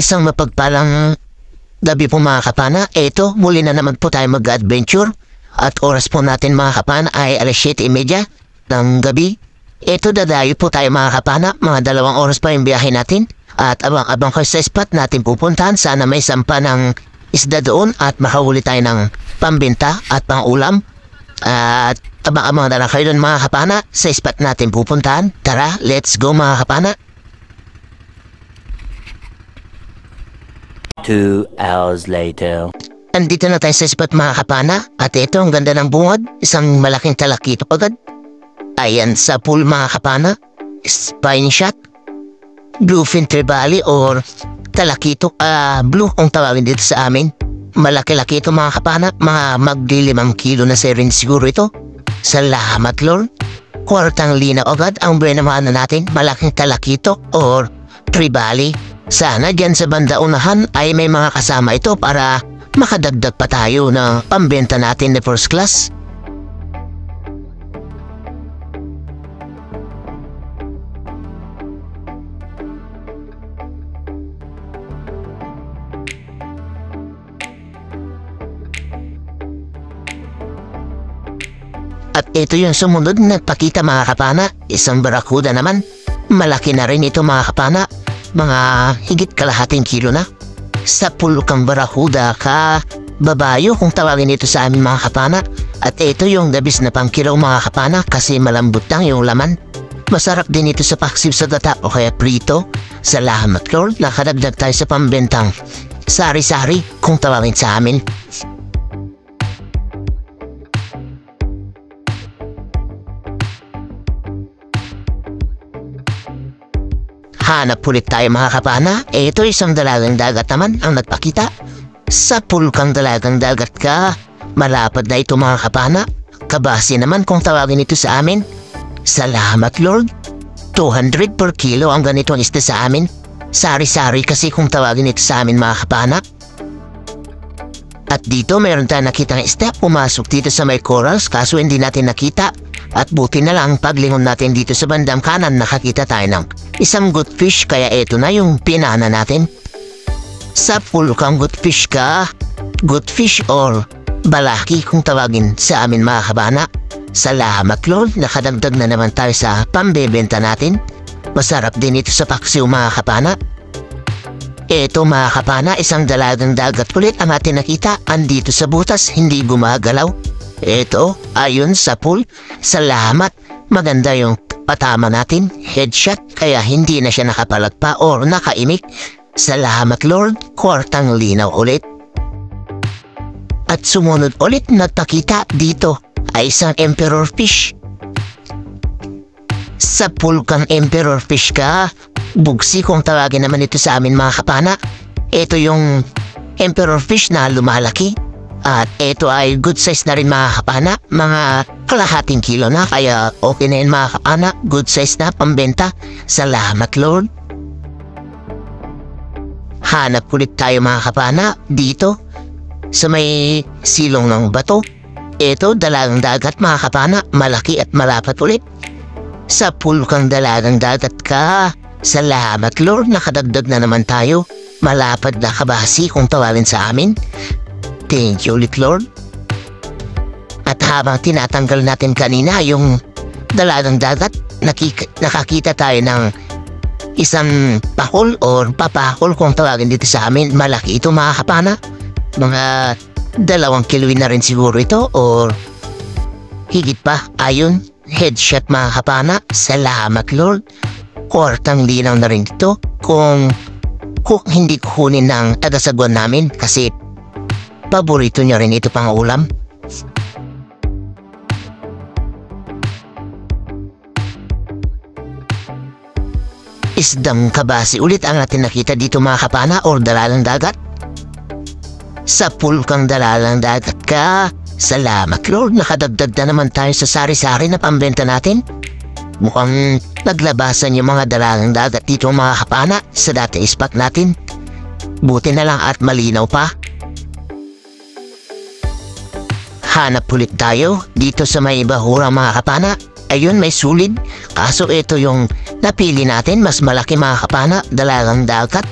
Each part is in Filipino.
Isang mapagpalang gabi po mga kapana. Ito, muli na naman po tayo mag-adventure. At oras po natin mga kapana ay alas 7:30 ng gabi. Ito, dadayo po tayo mga kapana. Mga 2 oras pa yung biyahe natin. At abang-abang kayo sa spot natin pupuntahan. Sana may sampa ng isda doon at makahuli tayo ng pambenta at pang-ulam. At abang-abang na lang kayo doon mga kapana sa spot natin pupuntahan. Tara, let's go mga kapana. 2 hours later. Andito na tayo sa spot mga kapana. At ito, ang ganda ng bungad. Isang malaking talakito agad. Ayan sa pool mga kapana. Spine shot. Bluefin trevally or talakito. Blue ang tawagin dito sa amin. Malaki-laki ito mga kapana. Mga magli-5 kilo na rin siguro ito. Salamat Lord. Kwartang linaw agad ang buenamahan natin. Malaking talakito or trevally. Sana dyan sa banda unahan ay may mga kasama ito para makadagdag pa tayo ng pambenta natin na first class. At ito yung sumunod na pakita mga kapana. Isang barakuda naman. Malaki na rin ito mga kapana. Mga higit kalahating kilo na. Sa pulkang barakuda ka babayo kung tawagin ito sa amin mga kapana. At ito yung dabis na pangkilaw mga kapana kasi malambot lang yung laman. Masarap din ito sa paksiw sa gata o kaya prito. Salamat Lord, nakadagdag tayo sa pambentang sari-sari kung tawagin sa amin. Hanap ulit tayo mga kapana. Ito isang dalagang dagat naman ang nagpakita. Sa pulkang dalagang dagat ka. Malapad na ito mga kapana. Kabasi naman kung tawagin ito sa amin. Salamat Lord. 200 per kilo ang ganitong isda sa amin. Sari-sari kasi kung tawagin ito sa amin mga kapana. At dito mayroon tayong nakitang isda. Pumasok dito sa may corals kaso hindi natin nakita. At buti na lang paglingon natin dito sa bandang kanan nakakita tayo ng isang good fish kaya eto na yung pinana natin. Sa pulkang good fish ka, good fish or balaki kung tawagin sa amin mga kabana. Salamat Lord, nakadagdag na naman tayo sa pambebenta natin. Masarap din ito sa paksiw mga kabana. Eto mga kabana, isang dalagang dagat ulit ang atin nakita. Andito sa butas, hindi gumagalaw. Eto, ayon sa pool. Salamat. Maganda yung patama natin. Headshot, kaya hindi na siya nakapalagpa or nakaimik. Salamat Lord. Kwartang linaw ulit. At sumunod ulit nagpakita dito ay isang emperor fish. Sa pool kang emperor fish ka. Bugsi kung tawagin naman ito sa amin mga kapana. Ito yung emperor fish na lumalaki. At ito ay good size na rin mga kapana. Mga kalahating kilo na. Kaya okay na yun mga kapana. Good size na pambenta. Salamat Lord. Hanap ulit tayo mga kapana. Dito. Sa may silong ng bato. Ito dalagang dagat mga kapana. Malaki at malapat ulit. Sa pulkang dalagang dagat ka. Salamat Lord. Nakadagdag na naman tayo. Malapad na kabasi kung tawagin sa amin. Thank you ulit Lord. At habang tinatanggal natin kanina yung dalagang dagat, nakakita tayo ng isang pakol or papakol kung tawagin dito sa amin. Malaki ito mga kapana. Mga 2 kilo na rin siguro ito or higit pa. Ayun, headshot mga kapana. Salamat Lord. Kwartang linaw na rin ito kung hindi kukunin ng taga-sagwan namin kasi paborito niya rin ito pang ulam. Isdang kabasi ulit ang natin nakita dito mga kapana or dalalang dagat. Sa pulkang dalalang dagat ka. Salamat Lord, nakadagdag na naman tayo sa sari-sari na pambenta natin. Mukhang naglabasan yung mga dalalang dagat dito mga kapana sa dati spot natin. Buti na lang at malinaw pa. Hanap ulit tayo dito sa may bahura mga kapana. Ayun, may sulid. Kaso ito yung napili natin, mas malaki mga kapana, dalagang dagat.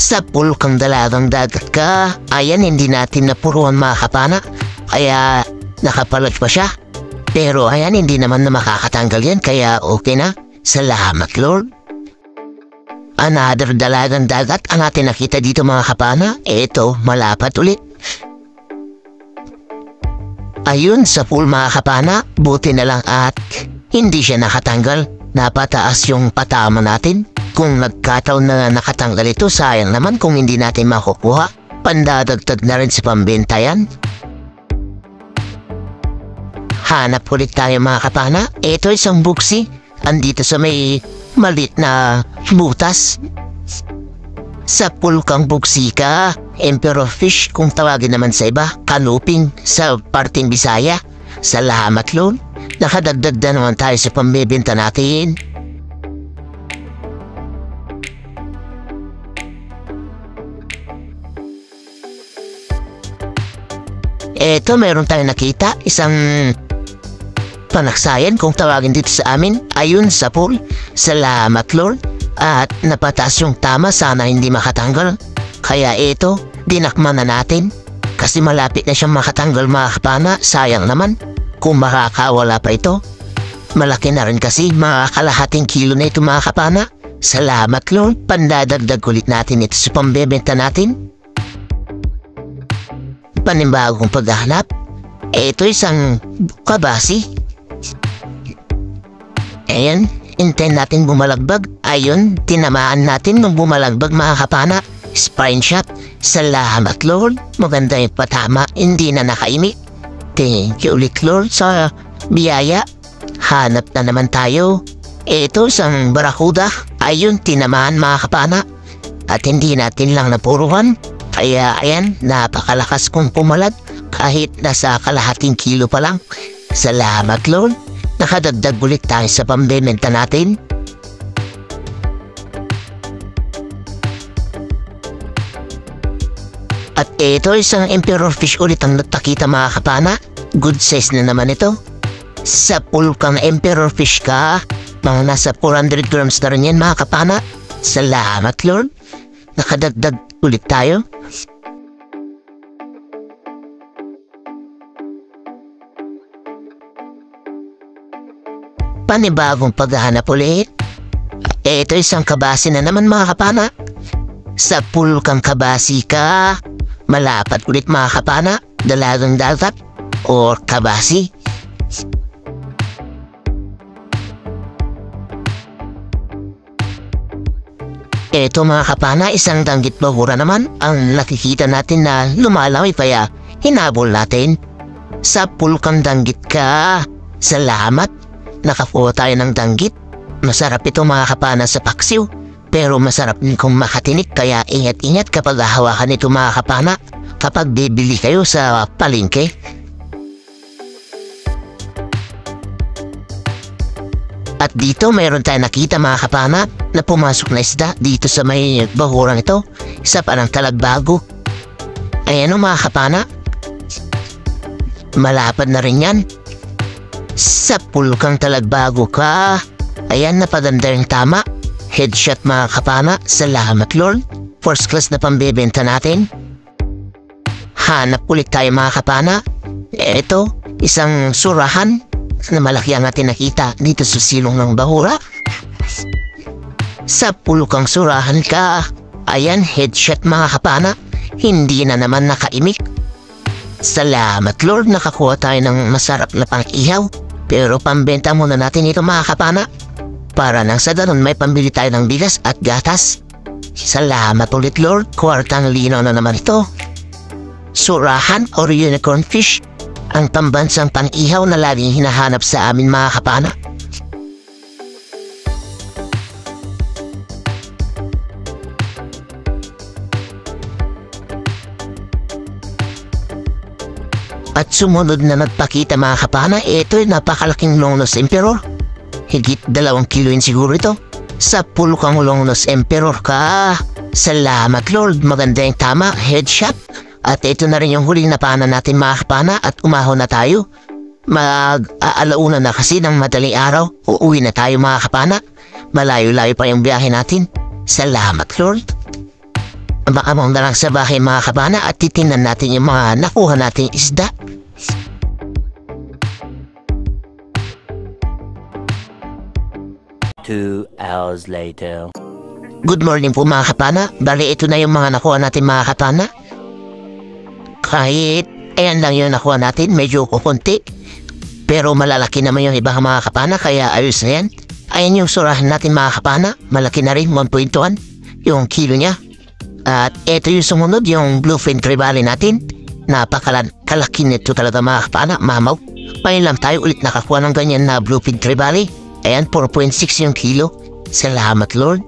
Sa pulkang dalagang dagat ka. Ayan, hindi natin napuruan mga kapana. Kaya nakapalag pa siya. Pero ayan, hindi naman na makakatanggal yan. Kaya okay na. Salamat Lord. Another dalagang dagat ang ating nakita dito mga kapana. Ito, malapat ulit. Ayun, sa pool mga kapana. Buti na lang at hindi siya nakatanggal. Napataas yung patama natin. Kung nagkataon na nakatanggal ito, sayang naman kung hindi natin makukuha. Pandadagtag na rin sa pambenta yan. Hanap ulit tayo mga kapana. Ito isang buksi. Andito sa may malit na butas. Sa pulkang buksi ka. Emperor fish kung tawagin naman sa iba. Kanuping sa parting Bisaya. Salamat Lord. Nakadagdag na naman tayo sa pambebenta natin. Eto, meron tayong nakita. Isang panaksayan kung tawagin dito sa amin. Ayun sa pool. Salamat Lord. At napataas yung tama. Sana hindi makatanggal. Kaya eto, dinakman na natin. Kasi malapit na siyang makatanggal mga kapana. Sayang naman kung makakawala pa ito. Malaki na rin kasi mga kalahating kilo na ito mga kapana. Salamat Lord. Pandadagdag ulit natin ito sa pambebenta natin. Panibagong paghahanap. Ito isang kabasi. Ayan, intend natin bumalagbag. Ayun, tinamaan natin nung bumalagbag mga kapana. Spine shot. Salamat Lord. Maganda yung patama. Hindi na nakaimik. Thank you ulit Lord sa biyaya. Hanap na naman tayo. Ito isang barakuda. Ayun, tinamaan mga kapana. At hindi natin lang napuruhan. Kaya ayan, napakalakas kong pumalag kahit nasa kalahating kilo pa lang. Salamat Lord. Nakadagdag ulit tayo sa pambebenta natin. At ito isang emperor fish ulit ang natakita mga kapana. Good size na naman ito. Sa pulkang emperor fish ka. Mga nasa 400 grams na rin yan mga kapana. Salamat Lord. Nakadagdag ulit tayo. Panibagong paghahanap ulit. Ito isang kabasi na naman mga kapana. Sa pulkang kabasi ka. Malapat ulit mga kapana. Dalagang dagat o kabasi. Ito mga kapana, isang danggit bahura naman ang nakikita natin na lumalawi kaya hinabol natin. Sa pulkang danggit ka. Salamat. Nakakuha tayo ng danggit. Masarap ito mga kapana sa paksiw. Pero masarap din kung makatinik kaya ingat-ingat kapag hawakan ito mga kapana. Kapag bibili kayo sa palengke. At dito mayroon tayong nakita mga kapana na pumasok na isda dito sa may bahurang ito. Isa pa ng talagbago. Ayan o mga kapana. Malapad na rin yan. Sa pulkang talagbago ka. Ayan, napaganda yung tama. Headshot mga kapana. Salamat Lord. First class na pambebenta natin. Hanap ulit tayo mga kapana. Ito, isang surahan na malaki ang ating nakita dito sa silong ng bahura. Sa pulkang surahan ka. Ayan, headshot mga kapana. Hindi na naman nakaimik. Salamat Lord, nakakuha tayo ng masarap na pang-ihaw. Pero pambenta muna natin ito mga kapana. Para nang sa ganun may pambili tayo ng bigas at gatas. Salamat ulit Lord, kwartang linaw na naman ito. Surahan or unicorn fish. Ang pambansang pang-ihaw na laging hinahanap sa amin mga kapana. At sumunod na nagpakita mga kapana, ito ay napakalaking Longnos Emperor. Higit 2 kilo yun siguro ito. Sa pulkang Longnos Emperor ka. Salamat Lord, maganda yung tama, headshot. At ito na rin yung huling napana natin mga kapana at umahon na tayo. Mag-aalauna na kasi ng madaling araw. Uuwi na tayo mga kapana. Malayo-layo pa yung biyahe natin. Salamat Lord. Baka mong na lang sa bahay mga kapana at titingnan natin yung mga nakuha nating isda. Two hours later. Good morning po mga kapana. Bali ito na yung mga nakuha natin mga kapana. Kahit ayan lang yung nakuha natin, medyo kukunti. Pero malalaki naman yung ibang mga kapana kaya ayos na yan. Ayan yung surahan natin mga kapana. Malaki na rin, 1.1 yung kilo niya. At ito yung sumunod, yung bluefin trevally natin. Napakalaki nito talaga mga kapana, mamaw. Ngayon lang tayo ulit nakakuha ng ganyan na bluefin trevally. Ayan, 4.6 yung kilo. Salamat Lord.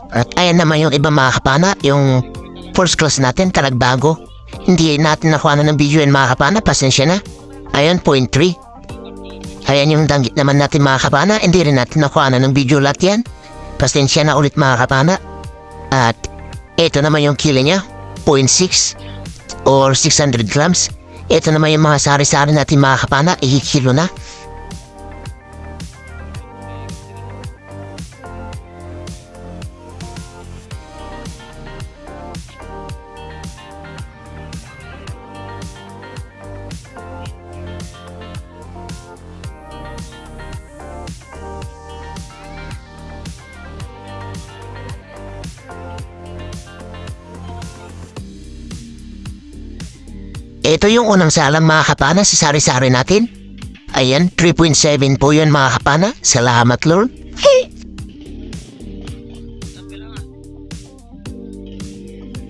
At ayan naman yung iba mga kapana, yung first class natin, talagbago. Hindi natin nakuha na ng video yan mga kapana, pasensya na. Ayan, 0.3. Ayan yung danggit naman natin mga kapana, hindi rin natin nakuha na ng video lahat yan. Pasensya na ulit mga kapana. At ito naman yung kilo niya, 0.6 or 600 grams. Ito naman yung mga sari-sari natin mga kapana, ihikilo na. Ito yung unang salang mga kapana sa sari-sari natin. Ayan, 3.7 po yun mga kapana. Salamat Lord.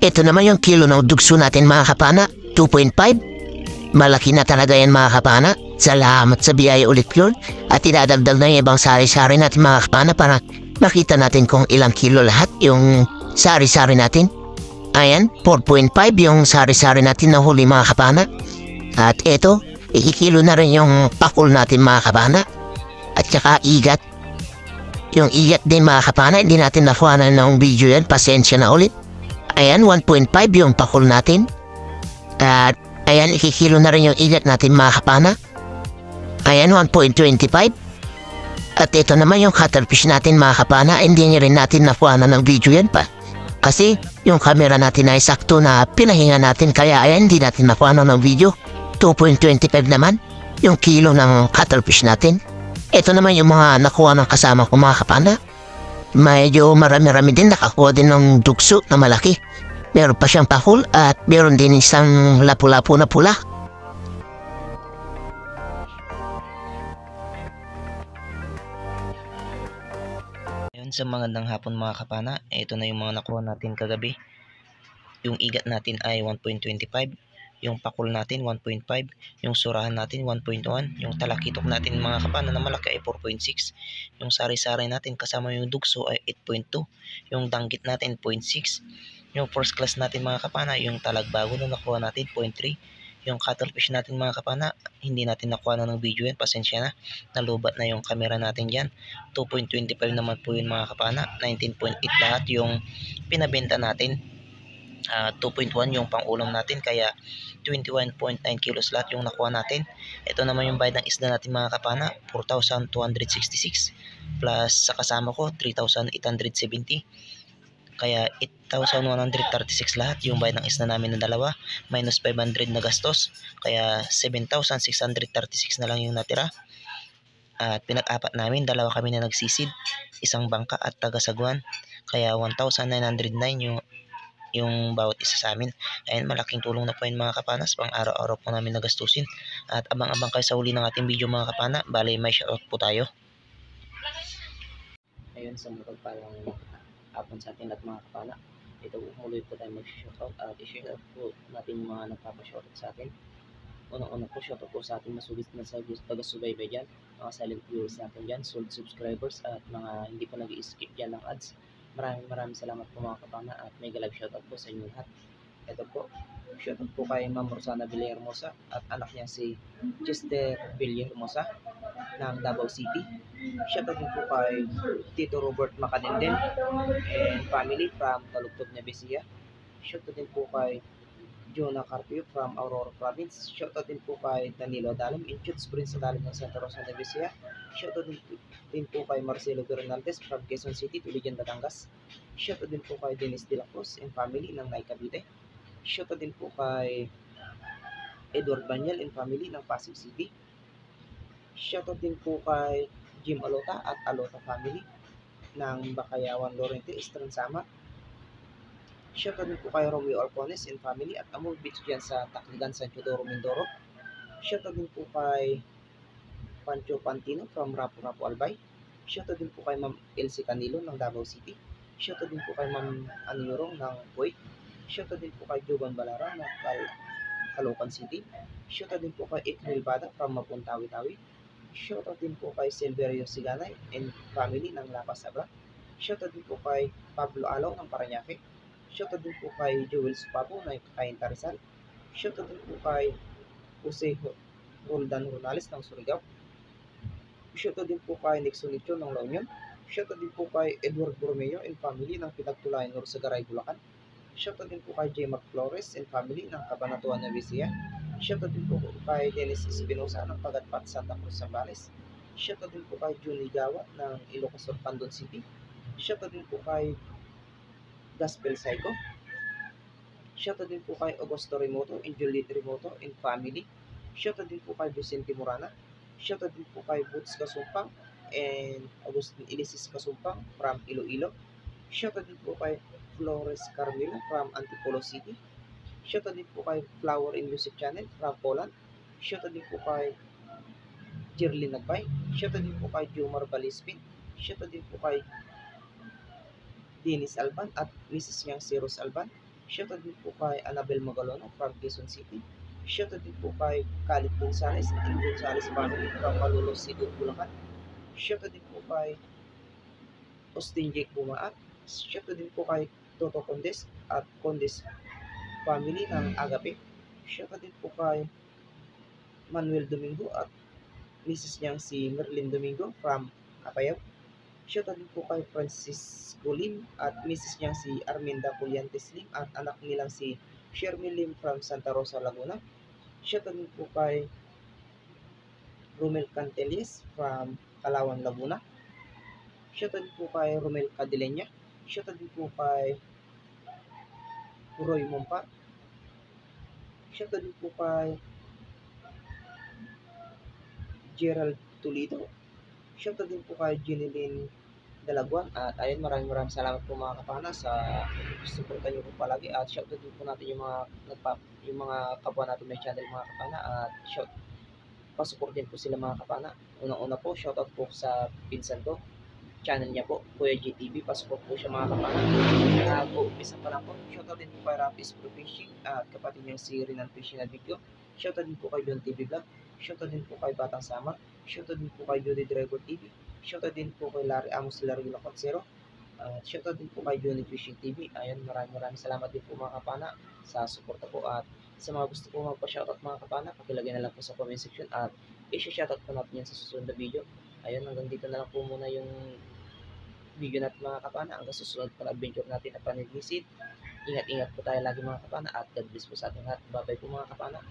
Ito naman yung kilo ng dugso natin mga kapana, 2.5. Malaki na talaga yan mga kapana. Salamat sa biyaya ulit Lord. At idadagdag na yung ibang sari-sari natin mga kapana para makita natin kung ilang kilo lahat yung sari-sari natin. Ayan, 4.5 yung sari-sari natin na huli mga kapana. At eto, ikikilo na rin yung pakul natin mga kapana. At saka igat. Yung igat din mga kapana, hindi natin nakuha na ng video yan. Pasensya na ulit. Ayan, 1.5 yung pakul natin. At ayan, ikikilo na rin yung igat natin mga kapana. Ayan, 1.25. At ito naman yung cuttlefish natin mga kapana, hindi rin natin nakuha na ng video yan pa. Kasi yung camera natin ay sakto na pinahinga natin kaya ayan hindi natin nakuha ng video. 2.25 naman yung kilo ng cuttlefish natin. Ito naman yung mga nakuha ng kasama ko mga kapana. Medyo marami-rami din nakakuha din ng dugso na malaki. Meron pa siyang pakul at meron din isang lapu-lapu na pula. Sa magandang hapon mga kapana, ito na yung mga nakuha natin kagabi. Yung igat natin ay 1.25, yung pakul natin 1.5, yung surahan natin 1.1, yung talakitok natin mga kapana na malaki ay 4.6, yung sari-sari natin kasama yung dugso ay 8.2, yung danggit natin 0.6, yung first class natin mga kapana, yung talagbago na nakuha natin 0.3, yung cuttlefish natin mga kapana, hindi natin nakuha na ng video yan, pasensya na, nalubat na yung camera natin dyan. 2.25 naman po yun mga kapana, 19.8 lahat yung pinabenta natin, 2.1 yung pangulam natin, kaya 21.9 kilos lahat yung nakuha natin. Ito naman yung bayad ng isda natin mga kapana, 4,266 plus sa kasama ko 3,870, kaya 8,136 lahat yung bayad ng isda namin na dalawa, minus 500 na gastos, kaya 7,636 na lang yung natira. At pinag-apat namin, dalawa kami na nagsisid, isang bangka at taga-sagwan, kaya 1,909 yung bawat isa sa amin. Ayan, malaking tulong na po yun mga kapanas, pang araw-araw po namin nagastusin. At abang-abang kayo sa huli ng ating video mga kapana, bali may shoutout po tayo. Ayun, sa mapagpalang hapon sa atin at mga kapana, ito muli po tayo mag-shoutout at i-shoutout po natin yung mga nagpapa-shoutout sa atin. Unang-una po, shoutout po sa ating masugid na taga-subaybay dyan, mga silent viewers natin dyan, sold subscribers at mga hindi po nag-i-skip dyan ng ads. Maraming salamat po mga kapana at mega live shoutout po sa inyo lahat. Ito po, shoutout po kay Ma'am Rosana Villahermosa at anak niya si Chester Villahermosa ng Davao City. Shoutout din po kay Tito Robert Macadenden and family from Talugtog, Nevesia. Shoutout din po kay Jonah Carpio from Aurora Province. Shoutout din po kay Danilo Dalim, Inchut Springs sa Dalim ng Santa Rosa de Vizcaya. Shoutout din po kay Marcelo Bernaldez from Quezon City, Tuligan, Batangas. Shoutout din po kay Dennis De La Cruz and family ng Nay Cavite. Shoutout din po kay Edward Banyal and family ng Pasig City. Shoutout din po kay Jim Alota at Alota family ng Bakayawan, Lorente, Eastern Samar. Shoutout din po kay Romeo Arpones and family at Amor Beach dyan sa Tacligan, San Teodoro, Mindoro. Shoutout din po kay Pancho Pantino from Rapu-Rapu, Albay. Shoutout din po kay Ma'am Elsie Canilo ng Davao City. Shoutout din po kay Ma'am Anyurong ng Kuwait. Shoutout din po kay Jovan Balara ng Caloocan City. Shoutout din po kay Ikmil Bada from Mapuntawi-Tawi. Shoutout din po kay Silverio Siganay and family ng Lapas Abra. Shoutout din po kay Pablo Alaw ng Parañaque. Shoutout din po kay Joel Supapo ng Cainta Rizal. Shoutout din po kay Jose Roldan Ronales ng Surigao. Shoutout din po kay Nixon Licho ng La Union. Shoutout din po kay Edward Borromeo and family ng Pinagtulayan Nor Sagaray, Bulacan. Shoutout din po kay J. Mark Flores and family ng Cabanatuan, Nueva Ecija. Shoutout din po kay Dennis Espinosa ng Pagatpat, Santa Cruz, Zambales. Shoutout din po kay Juni Gawat ng Ilocos Sur, Pandon City. Shoutout din po kay Gospel Psycho. Shoutout din po kay Augusto Remoto and Juliet Remoto and family. Shoutout din po kay Vicente Morana. Shoutout din po kay Boots Kasumpang and Agustin Ilisis Kasumpang from Iloilo. Shoutout din po kay Flores Carmelo from Antipolo City. Shoutout din po kay Flower and Music Channel from Poland. Shoutout din po kay Jerlyn Nagbay. Shoutout din po kay Jomar Balispin. Shoutout din po kay Dennis Alban at Mrs. Yang Rose Alban. Shoutout din po kay Annabel Magalono from Quezon City. Shoutout din po kay Khalid Gonzales and Gonzales family from Malolos City, Bulacan. Shoutout din po kay Austin Jake Bumaat. Shoutout din po kay Toto Condes at Condes family ng Agape. Shoutout din po kay Manuel Domingo at Mrs. niyang si Merlin Domingo from Apayao. Shoutout din po kay Francisco Lim at Mrs. niyang si Arminda Puliantes Lim at anak nilang si Shermie Lim from Santa Rosa, Laguna. Shoutout din po kay Romel Cantelis from Calauan, Laguna. Shoutout din po kay Romel Cadilenia. Shoutout din po kay Roy Mompa. Shoutout din po kay Gerald Toledo. Shoutout din po kay Jeneline Dalaguan. At ayun, maraming salamat po mga kapana sa suporta niyo po palagi. At shoutout din po natin yung mga kapwa natin may channel mga kapana. At pasupport din po sila mga kapana. Unang-una po, shoutout po sa pinsan ko. Channel niya po, Kuya GTV. Pasupport po siya mga kapana. Umpisa pa lang po. Shoutout din po kay Rapis Pro Fishing at kapatid niya si Renan Fishing at Video. Shoutout din po kay John TV Vlog. Shoutout din po kay Batang Sama. Shoutout din po kay Judy Driver TV. Shoutout din po kay Larry Amos Larry Lacotsero. Shoutout din po kay Johnny Fishing TV. Ayun, maraming salamat din po mga kapana sa suporta po. At sa mga gusto po magpa-shoutout mga kapana, pakilagay na lang po sa comment section at i-shoutout po natin yan sa susunod na video. Ayun, hanggang dito na lang po muna yung video natin mga kapana. Hanggang susunod po na adventure natin na paninisid. Ingat-ingat po tayo lagi mga kapana at God bless po sa ating lahat. Bye-bye po mga kapana.